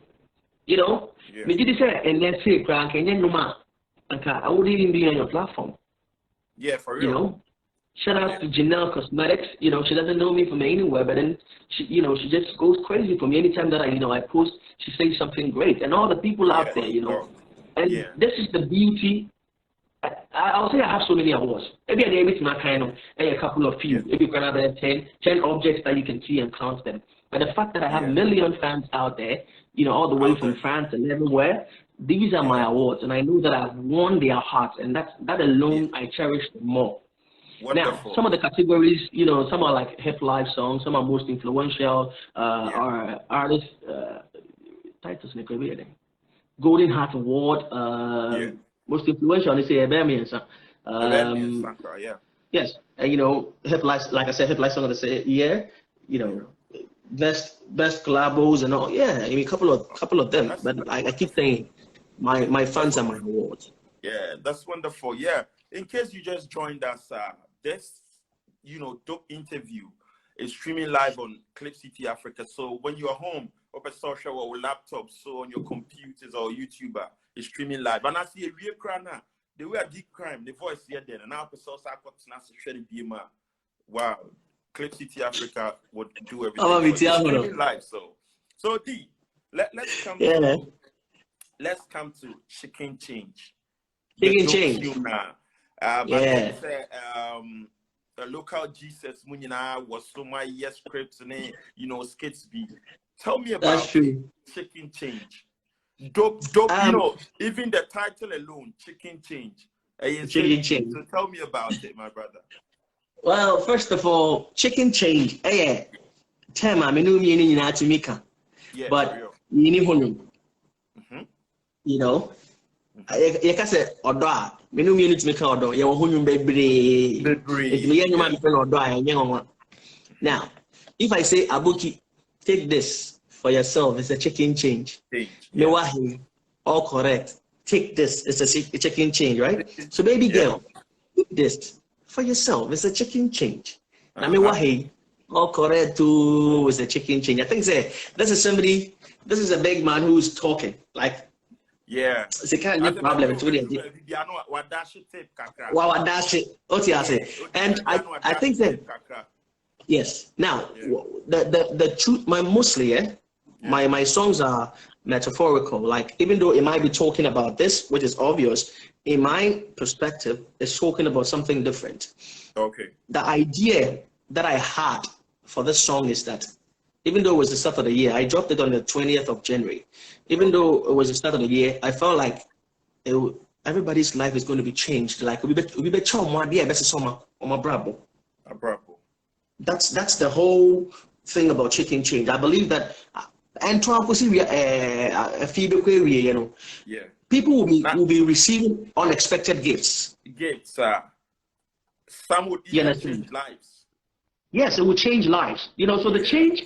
You know? Me did say and then say crank and no man. I wouldn't even be on your platform. Yeah, for real. You know? Shout out to Janelle Cosmetics. You know, she doesn't know me from anywhere, but then she, you know, she just goes crazy for me anytime that I post. She says something great, and all the people out there, you know. And this is the beauty. I'll say I have so many awards. Maybe I name it my kind of a couple of few. Maybe you can have 10 objects that you can see and count them. But the fact that I have million fans out there, you know, all the way from France and everywhere, these are my awards, and I know that I've won their hearts, and that alone I cherish them more. Wonderful. Now, some of the categories, you know, some are like hip life songs, some are most influential, are artists, titles, Golden Heart Award, most influential, they say, yes, and you know, hip life, like I said, hip life song of the year, you know, best collabos and all, I mean, a couple of them, but I keep saying, my fans are my awards. Yeah, that's wonderful. Yeah, in case you just joined us, this, you know, dope interview is streaming live on ClipCityAfrica. So when you're home, up at social or laptops, so on your computers or YouTuber, it's streaming live. And I see a real crowd now. The way I did Cryme, the voice here then, and now I got to BMA. Wow, ClipCityAfrica would do everything. It's streaming live. So D, let's come. Let's come to Chicken Change. Chicken Change. The local Jesus Munina was so my scripts and you know skits be. Tell me about Chicken Change. Dope, you know, even the title alone, Chicken Change. Chicken Change. So tell me about it, my brother. Well, first of all, Chicken Change. Tema I mean you know to Mika. But you need you know. You can say odo me no me to make odo ye wo honum bebre now if I say Abuki, take this for yourself, it's a chicken change. Mewahi, all correct, take this, it's a chicken change, right? So baby girl, take this for yourself, it's a chicken change. Now mewahi, all correct too, it's a chicken change. I think this is a big man who's talking like it's a kind of problem. It's really and I think that yes. Now the truth, my mostly my songs are metaphorical. Like even though it might be talking about this, which is obvious, in my perspective, it's talking about something different. Okay. The idea that I had for this song is that even though it was the start of the year, I dropped it on the 20th of January. Even though it was the start of the year, I felt like everybody's life is going to be changed. Like that's the whole thing about chicken change. I believe that, and you know, Yeah. people will be receiving unexpected gifts. Gifts, some would even change lives. Yes, it will change lives. You know, so the change,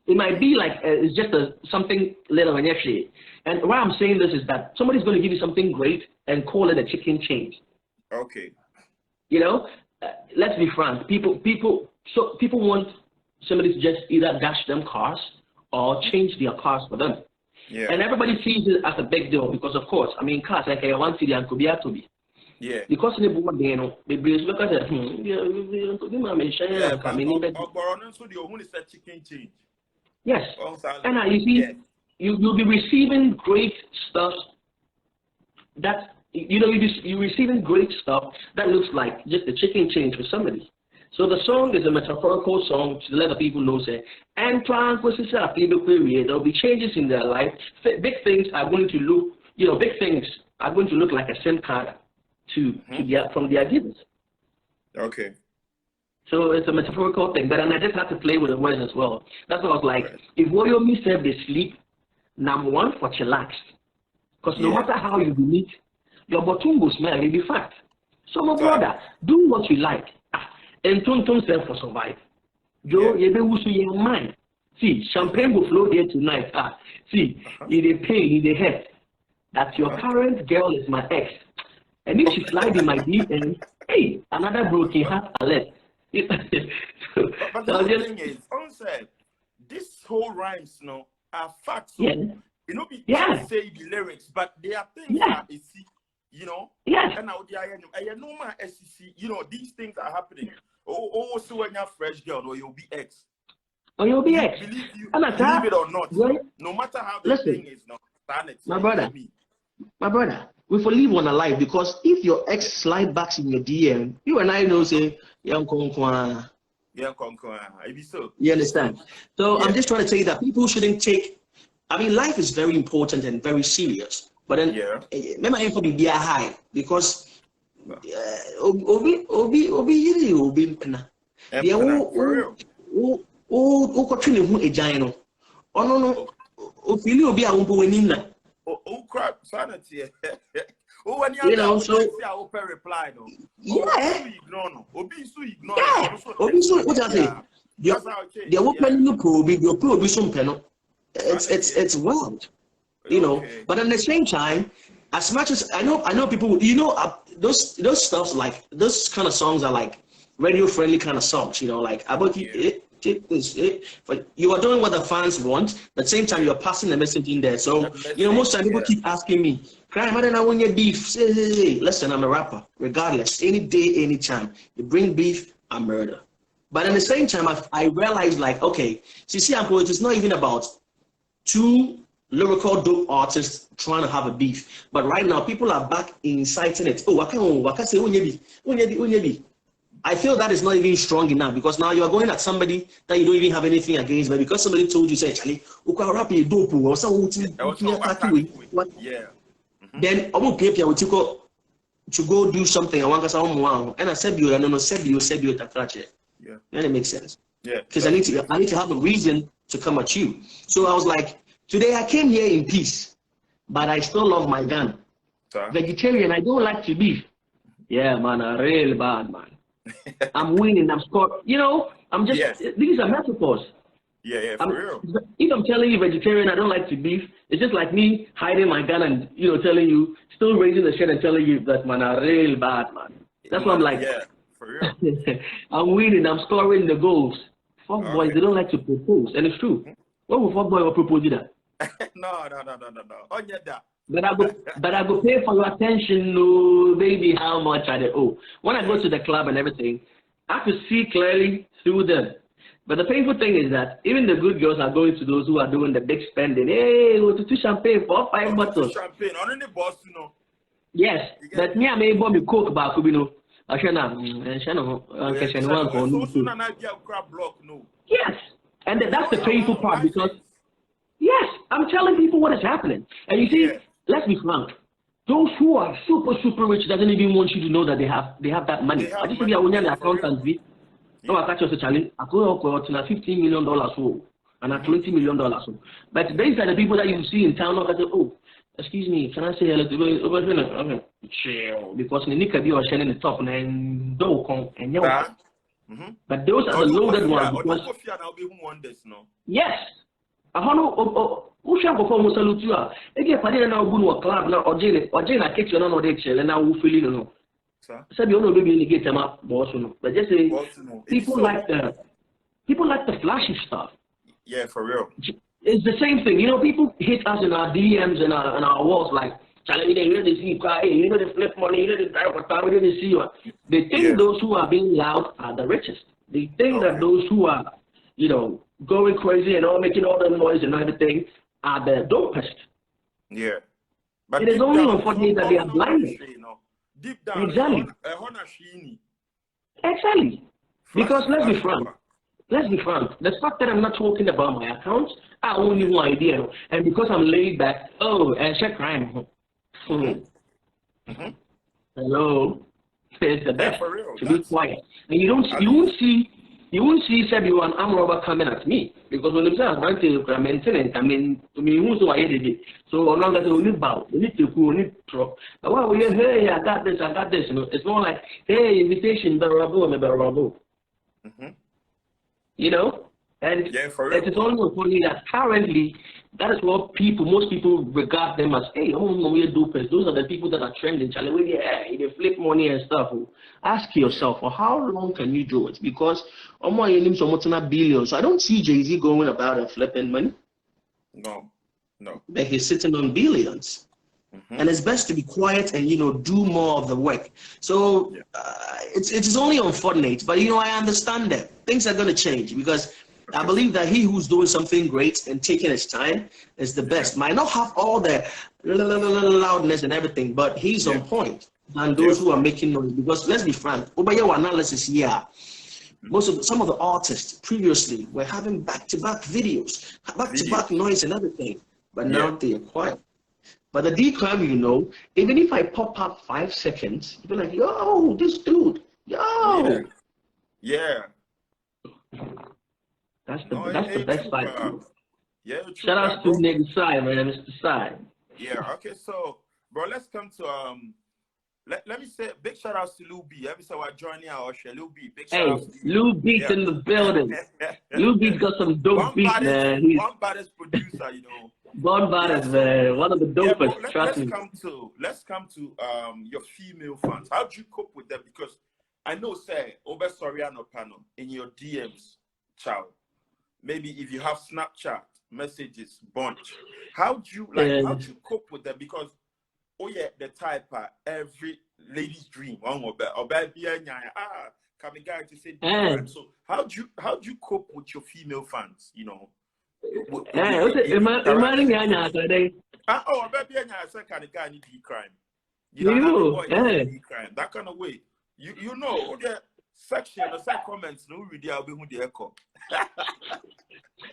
it might be like it's just something little and actually. And why I'm saying this is that somebody's going to give you something great and call it a chicken change. Okay. You know, let's be frank. People want somebody to just either dash them cars or change their cars for them. Yeah. And everybody sees it as a big deal because, of course, I mean, cars like I want to be and could be to be. Yeah. Because they know, they look at it. Yes. And you see, you'll be receiving great stuff that, you know, you're receiving great stuff that looks like just a chicken change for somebody. So the song is a metaphorical song to let the people know, say, and there'll be changes in their life. Big things are going to look, you know, big things are going to look like a SIM card from their givers. Okay. So it's a metaphorical thing, but I just had to play with the words as well. That's what I was like. If Woyomi said they sleep, number one for chillax, because no matter how you meet, your bottom will smell will be fat. So my brother, do what you like. And don't self for survive. Joe, you be your mind. See, champagne will flow here tonight. See, it a pain, it a hurt. That your current girl is my ex. And if she slide in my DM, hey, another broken heart alert. But the thing is, honestly, this whole rhymes, are facts. You know, we can't say the lyrics, but there are things that you see, you know. And now I know my SEC, you know, these things are happening. Oh, so when you're fresh girl, or you'll be ex. Or you'll be ex. Believe it or not, no matter how the thing is, my brother, we for live on a life because if your ex slide backs in your DM, you and I know say, young konkwa. You understand? So I'm just trying to tell you that people shouldn't take. I mean, life is very important and very serious. But then, remember, I be high because. Obi, crap, sanity. You know, so reply, no. Obi, what I say? The open you probe, your probe some penal. It's wild, you know. But at the same time, as much as I know people, you know, those stuff like those kind of songs are like radio friendly kind of songs, you know, like about but you are doing what the fans want. At the same time, you're passing the message in there. So you know, most time people keep asking me, Cryme, I don't want your beef. Hey, listen, I'm a rapper. Regardless, any day, any time, you bring beef, I murder. But at the same time, I realized like, okay, so you see, it's not even about two lyrical dope artists trying to have a beef, but right now people are back inciting it. Oh, I can't say unyebi. I feel that is not even strong enough because now you are going at somebody that you don't even have anything against, but because somebody told you, say, Charlie, rap a dope or something, then I won't pay to go do something. I want to and I said you, and I said you to and it makes sense. Because I need to have a reason to come at you. So I was like, today I came here in peace, but I still love my gun. Vegetarian, I don't like to beef. Yeah, man, I'm real bad, man. I'm winning, I'm scoring. You know, I'm just, these are metaphors. For real. If I'm telling you vegetarian, I don't like to beef, it's just like me hiding my gun and, you know, telling you, still raising the shit and telling you that, man, I'm real bad, man. That's what I'm like. Yeah, for real. I'm winning, I'm scoring the goals. Fuck boys, they don't like to propose, and it's true. What would fuck boy will propose that? No. On your that. But I go pay for your attention, no, baby. How much I owe? When I go to the club and everything, I have to see clearly through them. But the painful thing is that even the good girls are going to those who are doing the big spending. Hey, go to champagne for 5 bottles. Champagne, on the boss, you know. Yes, but me, I may buy me coke back, you know. Yes. And that's the painful part because, license. yes, I'm telling people what is happening. And you see, let's be frank. Those who are super, super rich doesn't even want you to know that they have that money. They have I just money, say, when yeah, the for accountant real. no, I catch you challenge. I go up to $15 million and $20 million. But these are the people that you see in town. That say, oh, excuse me, can I say a little bit? Okay, chill, because the nika be shining the top and do come and you. But those are the loaded ones. Because, yes, I don't know. Who shall go for salute you? If you are now good or club now or jail a kitchen or they chill and now we feel you know. So you know maybe get them up, boss. But just say people like the flashy stuff. Yeah, for real. It's the same thing. You know, people hit us in our DMs and our walls like, Charlie, you know, they see you know, they flip money, you know, they drive a car, you know, they see you. They think those who are being loud are the richest. They think that those who are, you know, going crazy and all making all the noise and everything are the dopest. Yeah. But it is only unfortunate that they are blinded. Deep down, exactly. Because let's be frank. The fact that I'm not talking about my accounts, I only one idea. And because I'm laid back, and check Cryme. Hello. It's the best to be quiet. And you won't see everyone arm robber coming at me. Because when they say I'm going to maintain I mean, to me, who's who I did. So long as we need bow, we need to go, we need to drop. But while we hey, I got this. You know, it's more like, hey, invitation, barabo. You know? And it is only funny that currently, that is what most people regard them as, hey, we're dopers. Those are the people that are trending. They flip money and stuff. Ask yourself, for how long can you do it? Because billions. So I don't see Jay-Z going about and flipping money. No. But he's sitting on billions. And it's best to be quiet and, you know, do more of the work. So it is only unfortunate. But, you know, I understand that things are going to change because I believe that he who's doing something great and taking his time is the best. Might not have all the loudness and everything, but he's on point. And those who are making noise, because let's be frank, over your analysis here, some of the artists previously were having back-to-back videos, back-to-back noise and everything, but now they are quiet. But the Cryme, you know, even if I pop up 5 seconds, you'll be like, yo, this dude, yo. Yeah. That's the best side. Yeah. Shout out to Nigga Sai, man, Mr. Sai. Yeah. Okay. So, bro, let's come to Let me say big shout outs to Lou B. Every time I join here, I'll share Lou B. Big shout outs to Lou B's in the building. Lou B's got some dope beats, man. He's one baddest producer, you know. One baddest, man. One of the dopest. Trust me. Let's come to your female fans. How do you cope with them? Because I know, say, over Soriano panel in your DMs, child. Maybe if you have Snapchat messages, bunch. How do you cope with them? Because the type every lady's dream. Or baby, coming guy to say. So how do you cope with your female fans? You know. Cryme. That kind of way. You know, section or side comments, no really I'll be who the echo.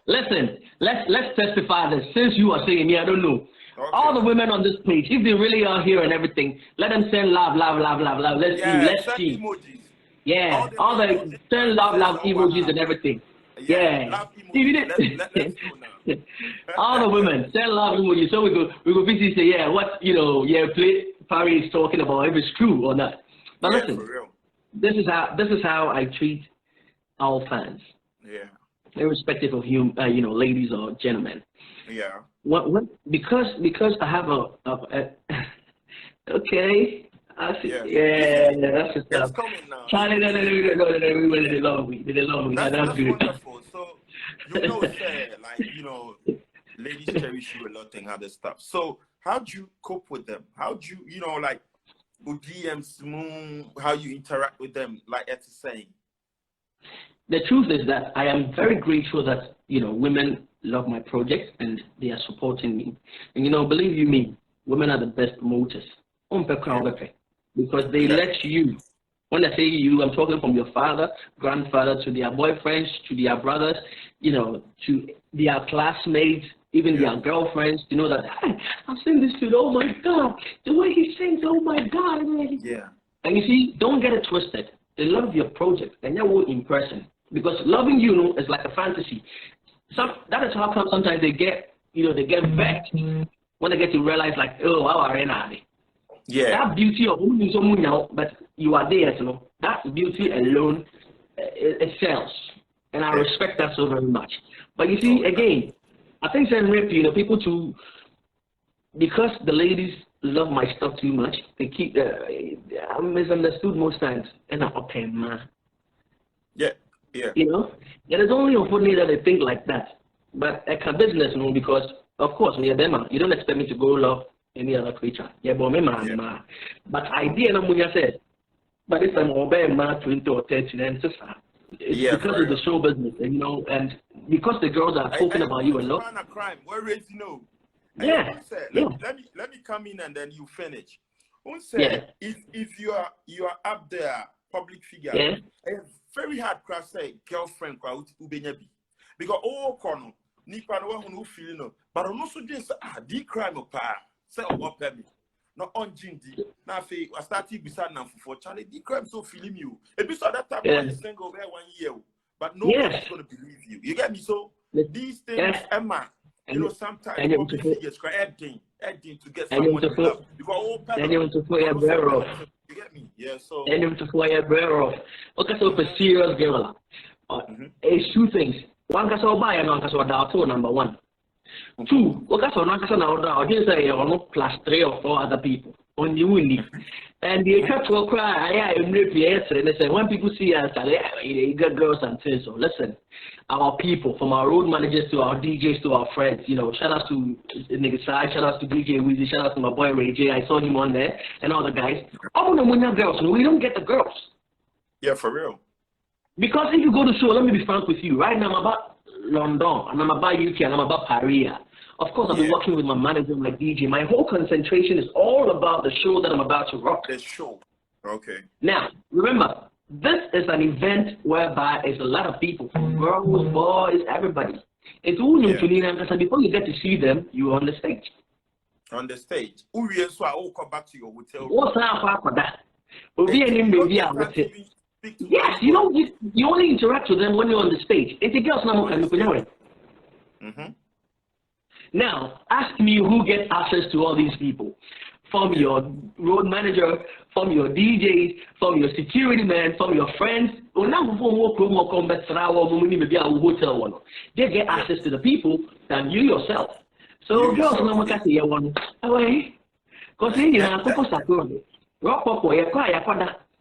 Listen, let's testify this. Since you are saying me, I don't know. Okay. All the women on this page, if they really are here and everything, let them send love. Let's see. Emojis. Yeah, all the send love emojis and everything. Yeah. All the women send love emojis. So we go busy say, yeah, what Yeplay Paris is talking about, if it's true or not. But listen, for real. This is how I treat all fans. Yeah. Irrespective of ladies or gentlemen. Yeah. Because I have okay. I see. Yeah, that's just that's coming now. China, they love me. That's good. Wonderful. So ladies cherish you a lot and other stuff. So how do you cope with them? How do you DMs, how you interact with them, like Etta saying? The truth is that I am very grateful that women love my project and they are supporting me. And believe you me, women are the best promoters. Because they let you When I say you, I'm talking from your father, grandfather, to their boyfriends, to their brothers, you know, to their classmates, even their girlfriends, you know that, hey, I've seen this dude, oh my God, the way he sings, oh my God. Yeah. And you see, don't get it twisted. They love your project, and they will in person. Because loving you is like a fantasy. That is how come sometimes they get, you know, they get vexed when they get to realize, like, oh, how are they? Yeah. That beauty of now, but you are there, you know. That beauty alone, it sells. And I respect that so very much. But you see, again, I think saying rape, you know, people too, because the ladies love my stuff too much, they keep, I'm misunderstood most times. And I'm okay, man. Yeah, yeah. You know, there is only unfortunately that they think like that. But I can business, you know, because, of course, me, you don't expect me to go love any other creature. Yeah, but me, man. But idea, no, I said, but if I'm obeying man 20 or 30, then it's because of the show business, and, you know, and because the girls are talking about you a lot. Cryme. Where is you know? Yeah. Let me come in and then you finish. If you are up there, public figure, it's very hard to say girlfriend because all corner nipa no who feel no, but also just the crime of power. Say what me. No on Jindi. Now I started beside now for Charlie. The crime so feeling you. If you saw that time when you single over 1 year, but nobody's gonna believe you. You get me? So these things, Emma, you know, sometimes public figures cry adding to get someone to love. Because all you get me? Yeah, so and him to fly a bear off. Okay, so for serious girl. It's two things. One can so buy and one can so doubt number one. Two, what can so not now just say plus 3 or 4 other people on the windy. And the church will cry, and they say when people see us, they got girls and things. So listen, our people, from our road managers to our DJs to our friends, you know, shout out to Nigga Side, shout out to DJ Weezy, shout out to my boy Ray J. I saw him on there, and all the guys. Oh no, we're not girls. We don't get the girls. Yeah, for real. Because if you go to show, let me be frank with you. Right now, I'm about London, and I'm about UK, and I'm about Paris. Of course, I've been working with my manager, my DJ. My whole concentration is all about the show that I'm about to rock. The show. Okay. Now, remember, this is an event whereby it's a lot of people, girls, boys, everybody. It's all new to me, and before you get to see them, you're on the stage. On the stage. So I will come back to your hotel. What's up for that? Yes, you know, you only interact with them when you're on the stage. It's a girl's number. Now, ask me who gets access to all these people. From your road manager, from your DJs, from your security man, from your friends. They get access to the people than you yourself. So girls,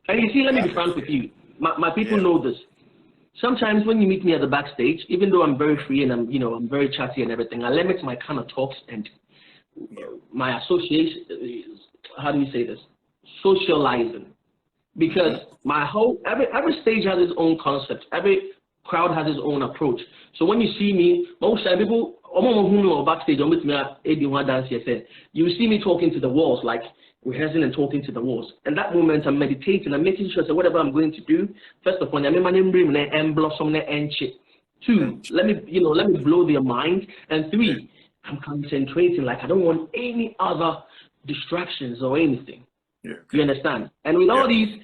and you see, let me be frank with you. My people know this. Sometimes when you meet me at the backstage, even though I'm very free and I'm very chatty and everything, I limit my kind of talks and my association. How do you say this? Socializing, because my whole every stage has its own concept. Every crowd has its own approach. So when you see me, most time people, backstage, you see me talking to the walls, like rehearsing and talking to the walls. And that moment, I'm meditating. I'm making sure that whatever I'm going to do, first of all, I'm blossom and shit. 2, let me blow their mind. And 3, I'm concentrating. Like I don't want any other distractions or anything. Yeah. You understand? And with all these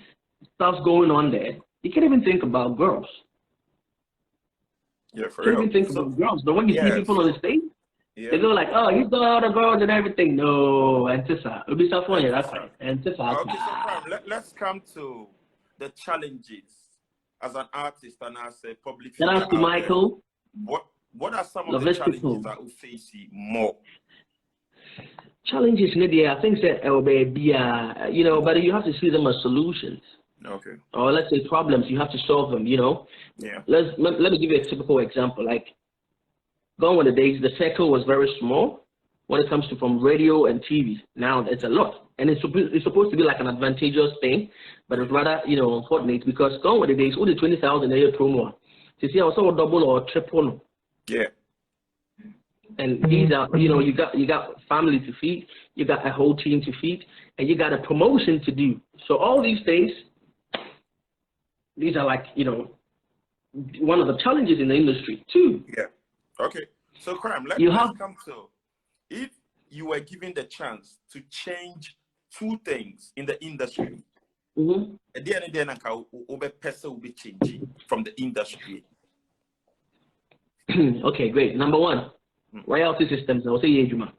stuff going on there, you can't even think about girls. Yeah, for you can't real. even think about girls. But when you see people on the stage, they go like, oh, he's got all the girls and everything. No, Antissa. It'll be so funny. That's right. Antissa. Okay, so let's come to the challenges as an artist and as a public figure. Shout out to Michael. What are some of the challenges that we face more? Challenges, I think that will be, but you have to see them as solutions. Okay. Or let's say problems, you have to solve them, Yeah. Let me give you a typical example. Like, gone were the days, the circle was very small when it comes to from radio and TV. Now it's a lot. And it's supposed to be like an advantageous thing, but it's rather, unfortunate because gone were the days, all the 20,000 a year promo. To see also double or triple. Yeah. And these are, you got family to feed, you got a whole team to feed, and you got a promotion to do. So all these things, these are like, you know, one of the challenges in the industry too. Yeah. Okay. So, Cryme, let's come to, if you were given the chance to change 2 things in the industry, at the end of the day, person will be changing from the industry. Okay, great. Number 1, royalty systems. I will say Yejuma.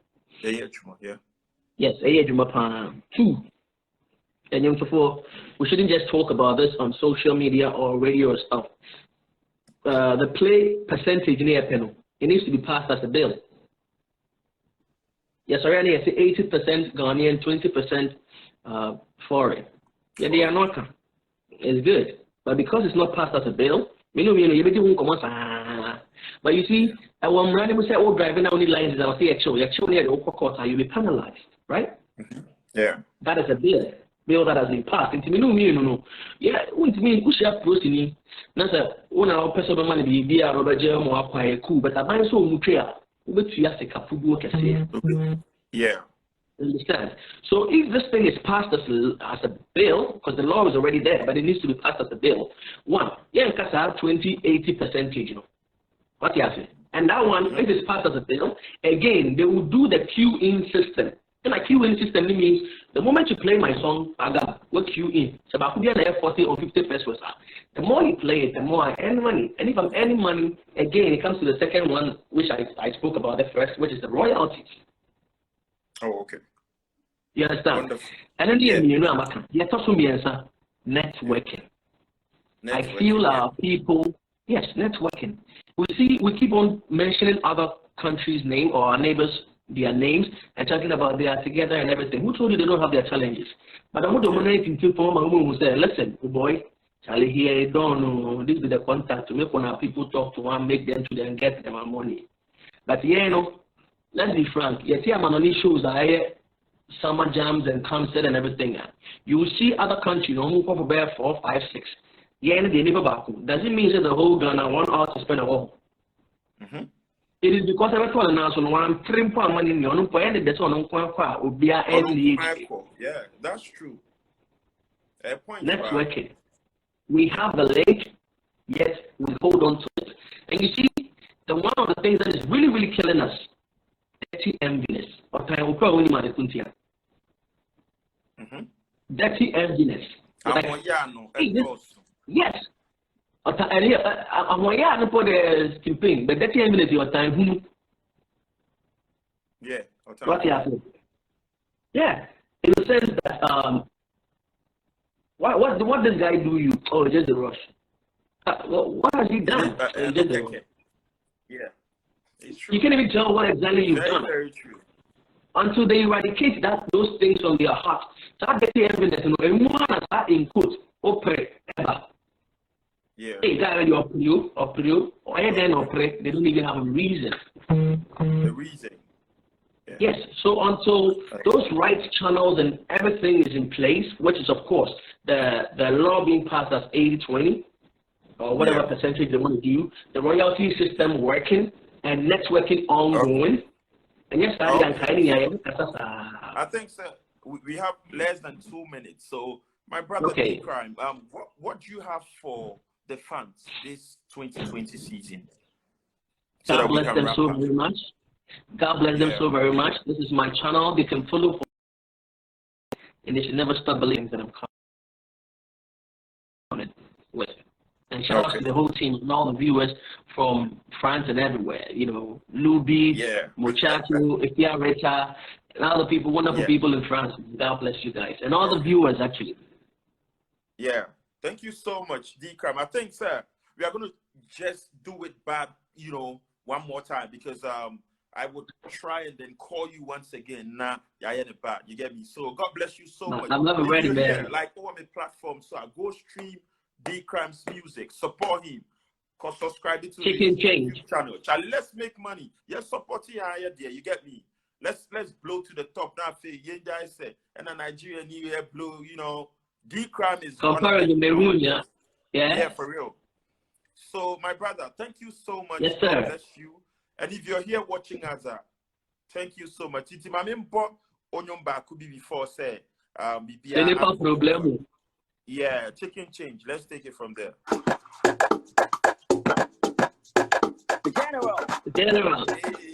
Yeah. Yes, Yejuma. 2. And so we shouldn't just talk about this on social media or radio or stuff. The play percentage in the it needs to be passed as a bill. Yes, already I say 80% Ghanaian, 20% foreign. Yeah, they are not. It's good, but because it's not passed as a bill, but you see, when running, we say, "Oh, driving only lines," I'll say, "Actually, you'll be penalized, right?" Yeah, that is a bill that has been passed. Yeah, we share proceeding. That's a one of our personal money be a Robert Jerome or quite cool, but I so nuclear. Yeah. Understand? So if this thing is passed as a bill, because the law is already there, but it needs to be passed as a bill. 1, yeah, because I have 20-80 percentage, you know. What you say? And that one, if it's passed as a bill, again, they will do the queue-in system. And a queue-in system means the moment you play my song, I got what queue in. So about 40 or 50 pesos. The more you play it, the more I earn money. And if I'm earning money, again, it comes to the second one, which I spoke about the first, which is the royalties. Oh, okay. You understand? Wonderful. And then networking. I feel our people, yes, networking. We keep on mentioning other countries' name or our neighbors, their names, and talking about they are together and everything. Who told you they don't have their challenges? But I want to nominate people who say, listen, oh boy, Charlie here, don't know, this is the contact to make when our people talk to one, make them to them, get them money. But yeah, you know, let's be frank. You see, I'm on these shows, summer jams and concert and everything. You will see other countries, you know, who come for 4, 5, 6. Yeah, they never back. Doesn't mean that the whole Ghana 1 hour to spend a whole. It is because I told now, so one trim for money in your point, that's on yeah, that's true. Networking. We have the link, yet we hold on to it. And you see, one of the things that is really, really killing us, dirty enviness. Dirty enviness. Yes. I'm going for the campaign, but dirty enviness your time. Yeah. What you have? Yeah. In the sense that what this guy do you? Oh, just the rush. What has he done? Yeah. It's true. You can't even tell what exactly you've done. Very true. Until they eradicate those things from their heart. Start getting evidence, you know, everyone has that input, operate, ever. Yeah. Hey, guys, you, or then operate, they don't even have a reason. The reason. Yeah. Yes, so until those rights channels and everything is in place, which is, of course, the law being passed as 80-20, or whatever percentage they want to do, the royalty system working, and networking ongoing. And yes, I think, sir, we have less than 2 minutes. So, my brother, Cryme, what do you have for the fans this 2020 season? So God bless them so very much. God bless them so very much. This is my channel. They can follow, and they should never stop believing that I'm coming with. And shout out to the whole team and all the viewers from France and everywhere. You know, Luby, Muchacho, Ifia Reta, and all the people, wonderful people in France. God bless you guys. And all the viewers, actually. Yeah. Thank you so much, Cryme. I think, sir, we are going to just do it back, you know, one more time because I would try and then call you once again. Nah, you get me? So God bless you so much. I'm never ready, man. Like on my platform, so I go stream Cryme's music, support him, cause subscribe to his YouTube channel. Charlie, let's make money. Yes, support here, there. You get me? Let's blow to the top now. I say, and a Nigerian New Year blow. You know, Cryme is yeah, for real. So, my brother, thank you so much. Yes, sir. God bless you. And if you're here watching us, thank you so much. Iti mame mpo onyomba kubi before say problem. Yeah, chicken change. Let's take it from there. The general. General. Hey.